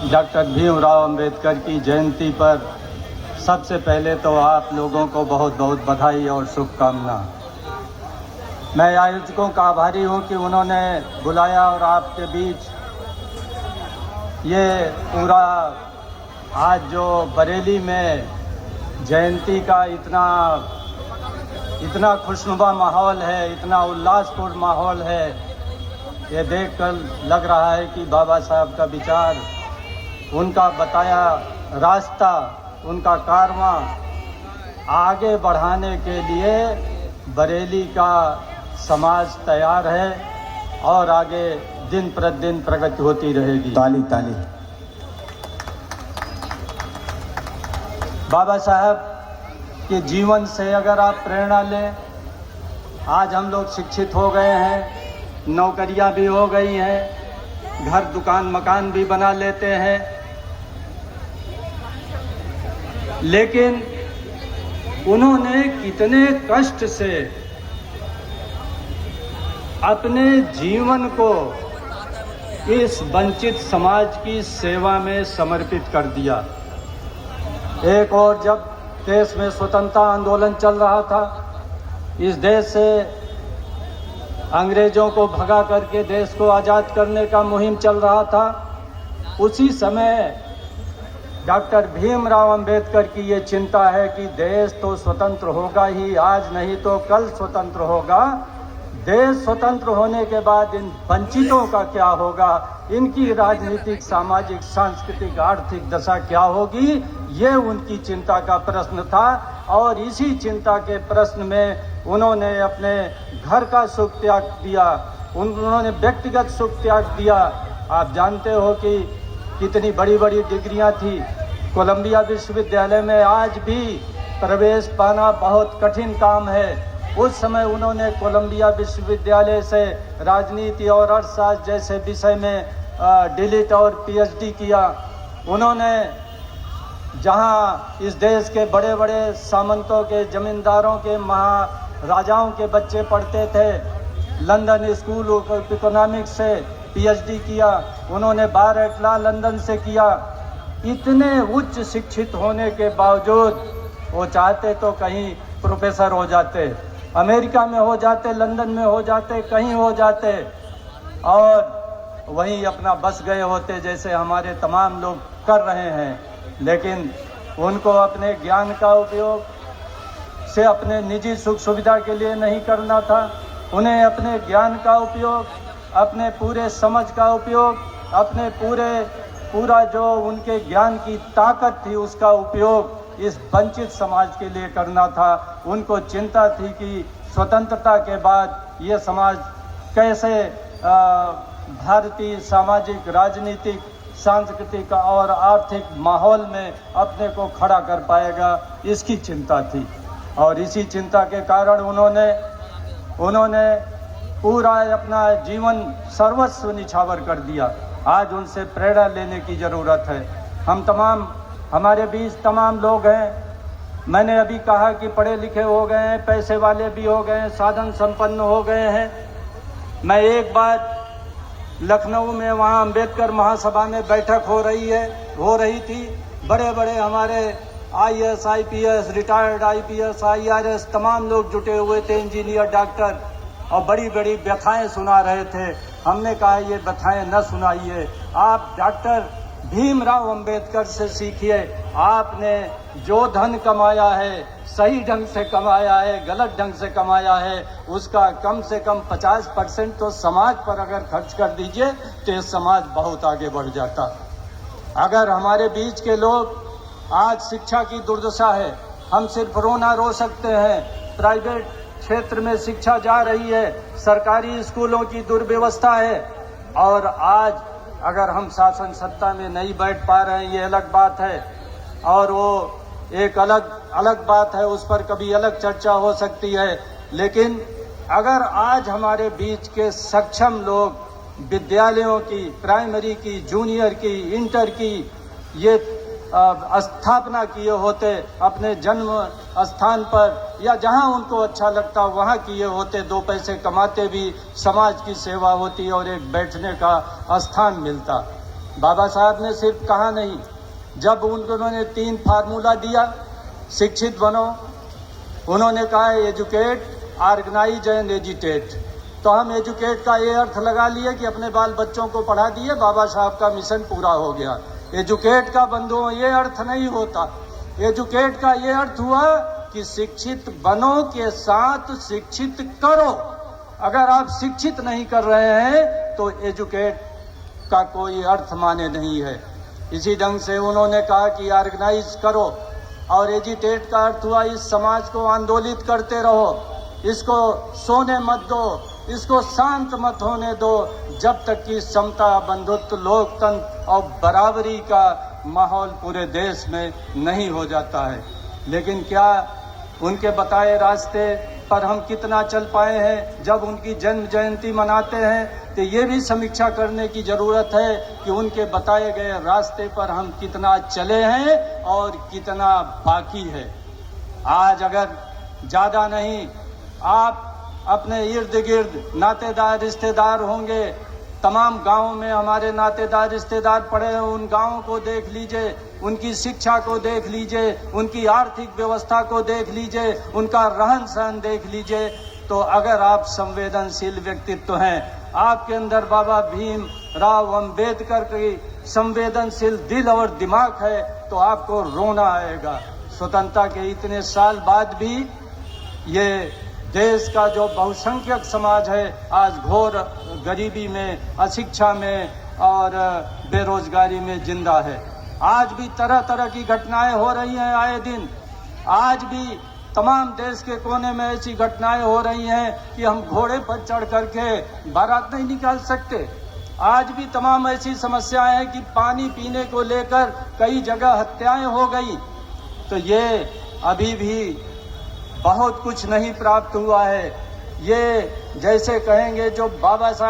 Doctor Bhimrao Ambedkar की जयंती पर सबसे पहले तो आप लोगों को बहुत बहुत बधाई और शुभकामना। मैं आयोजकों का आभारी हूं कि उन्होंने बुलाया और आपके बीच ये पूरा आज जो बरेली में जयंती का इतना खुशनुमा माहौल है, इतना उल्लासपूर्ण माहौल है, ये देखकर लग रहा है कि बाबा साहब का विचार, उनका बताया रास्ता, उनका कारवां आगे बढ़ाने के लिए बरेली का समाज तैयार है और आगे दिन प्रतिदिन प्रगति होती रहेगी। ताली ताली। बाबा साहब के जीवन से अगर आप प्रेरणा लें, आज हम लोग शिक्षित हो गए हैं, नौकरियां भी हो गई हैं, घर दुकान मकान भी बना लेते हैं, लेकिन उन्होंने कितने कष्ट से अपने जीवन को इस वंचित समाज की सेवा में समर्पित कर दिया। एक और जब देश में स्वतंत्रता आंदोलन चल रहा था, इस देश से अंग्रेजों को भगा करके देश को आज़ाद करने का मुहिम चल रहा था, उसी समय डॉक्टर भीमराव अंबेडकर की ये चिंता है कि देश तो स्वतंत्र होगा ही, आज नहीं तो कल स्वतंत्र होगा। देश स्वतंत्र होने के बाद इन वंचितों का क्या होगा, इनकी राजनीतिक, सामाजिक, सांस्कृतिक, आर्थिक दशा क्या होगी, ये उनकी चिंता का प्रश्न था। और इसी चिंता के प्रश्न में उन्होंने अपने घर का सुख त्याग दिया, उन्होंने व्यक्तिगत सुख त्याग दिया। आप जानते हो कि कितनी बड़ी बड़ी डिग्रियां थी। कोलंबिया विश्वविद्यालय में आज भी प्रवेश पाना बहुत कठिन काम है। उस समय उन्होंने कोलंबिया विश्वविद्यालय से राजनीति और अर्थशास्त्र जैसे विषय में डीलिट और पीएचडी किया। उन्होंने जहां इस देश के बड़े बड़े सामंतों के, जमींदारों के, महाराजाओं के बच्चे पढ़ते थे, लंदन स्कूल ऑफ इकोनॉमिक्स से पीएचडी किया। उन्होंने बार-एटला लंदन से किया। इतने उच्च शिक्षित होने के बावजूद वो चाहते तो कहीं प्रोफेसर हो जाते, अमेरिका में हो जाते, लंदन में हो जाते, कहीं हो जाते और वहीं अपना बस गए होते, जैसे हमारे तमाम लोग कर रहे हैं। लेकिन उनको अपने ज्ञान का उपयोग से अपने निजी सुख सुविधा के लिए नहीं करना था। उन्हें अपने ज्ञान का उपयोग, अपने पूरे समझ का उपयोग, अपने पूरा जो उनके ज्ञान की ताकत थी उसका उपयोग इस वंचित समाज के लिए करना था। उनको चिंता थी कि स्वतंत्रता के बाद ये समाज कैसे भारतीय सामाजिक, राजनीतिक, सांस्कृतिक और आर्थिक माहौल में अपने को खड़ा कर पाएगा, इसकी चिंता थी। और इसी चिंता के कारण उन्होंने पूरा अपना जीवन सर्वस्व निछावर कर दिया। आज उनसे प्रेरणा लेने की ज़रूरत है। हमारे बीच तमाम लोग हैं। मैंने अभी कहा कि पढ़े लिखे हो गए हैं, पैसे वाले भी हो गए हैं, साधन संपन्न हो गए हैं। मैं एक बार लखनऊ में वहाँ अंबेडकर महासभा में बैठक हो रही थी। बड़े बड़े हमारे IAS, IPS, retired IPS, IRS तमाम लोग जुटे हुए थे, इंजीनियर, डॉक्टर, और बड़ी बड़ी व्यथाएं सुना रहे थे। हमने कहा ये व्यथाएं न सुनाइए, आप डॉक्टर भीमराव अंबेडकर से सीखिए। आपने जो धन कमाया है, सही ढंग से कमाया है, गलत ढंग से कमाया है, उसका कम से कम 50% तो समाज पर अगर खर्च कर दीजिए तो ये समाज बहुत आगे बढ़ जाता। अगर हमारे बीच के लोग, आज शिक्षा की दुर्दशा है, हम सिर्फ रोना रो सकते हैं। प्राइवेट क्षेत्र में शिक्षा जा रही है, सरकारी स्कूलों की दुर्व्यवस्था है, और आज अगर हम शासन सत्ता में नहीं बैठ पा रहे हैं, ये अलग बात है, और वो एक अलग बात है, उस पर कभी अलग चर्चा हो सकती है। लेकिन अगर आज हमारे बीच के सक्षम लोग विद्यालयों की, प्राइमरी की, जूनियर की, इंटर की ये स्थापना किए होते, अपने जन्म स्थान पर या जहां उनको अच्छा लगता वहां किए होते, 2 पैसे कमाते भी, समाज की सेवा होती और एक बैठने का स्थान मिलता। बाबा साहब ने सिर्फ कहा नहीं, जब उन्होंने 3 फार्मूला दिया, शिक्षित बनो, उन्होंने कहा एजुकेट, ऑर्गेनाइज एंड एजिटेट। तो हम एजुकेट का ये अर्थ लगा लिए कि अपने बाल बच्चों को पढ़ा दिए, बाबा साहब का मिशन पूरा हो गया। एजुकेट का बंधुओं ये अर्थ नहीं होता। एजुकेट का ये अर्थ हुआ कि शिक्षित बनो के साथ शिक्षित करो। अगर आप शिक्षित नहीं कर रहे हैं तो एजुकेट का कोई अर्थ माने नहीं है। इसी ढंग से उन्होंने कहा कि ऑर्गेनाइज करो, और एजिटेट का अर्थ हुआ इस समाज को आंदोलित करते रहो, इसको सोने मत दो, इसको शांत मत होने दो, जब तक कि समता, बंधुत्व, लोकतंत्र और बराबरी का माहौल पूरे देश में नहीं हो जाता है। लेकिन क्या उनके बताए रास्ते पर हम कितना चल पाए हैं? जब उनकी जन्म जयंती मनाते हैं तो ये भी समीक्षा करने की ज़रूरत है कि उनके बताए गए रास्ते पर हम कितना चले हैं और कितना बाकी है। आज अगर ज़्यादा नहीं, आप अपने इर्द गिर्द नातेदार रिश्तेदार होंगे, तमाम गांवों में हमारे नातेदार रिश्तेदार पड़े हैं, उन गांवों को देख लीजिए, उनकी शिक्षा को देख लीजिए, उनकी आर्थिक व्यवस्था को देख लीजिए, उनका रहन सहन देख लीजिए। तो अगर आप संवेदनशील व्यक्तित्व हैं, आपके अंदर बाबा भीम राव अम्बेडकर की संवेदनशील दिल और दिमाग है, तो आपको रोना आएगा। स्वतंत्रता के इतने साल बाद भी ये देश का जो बहुसंख्यक समाज है आज घोर गरीबी में, अशिक्षा में और बेरोजगारी में जिंदा है। आज भी तरह तरह की घटनाएं हो रही हैं आए दिन। आज भी तमाम देश के कोने में ऐसी घटनाएं हो रही हैं कि हम घोड़े पर चढ़ करके बारात नहीं निकाल सकते। आज भी तमाम ऐसी समस्याएं हैं कि पानी पीने को लेकर कई जगह हत्याएं हो गई। तो ये अभी भी बहुत कुछ नहीं प्राप्त हुआ है। ये जैसे कहेंगे जो बाबा साहब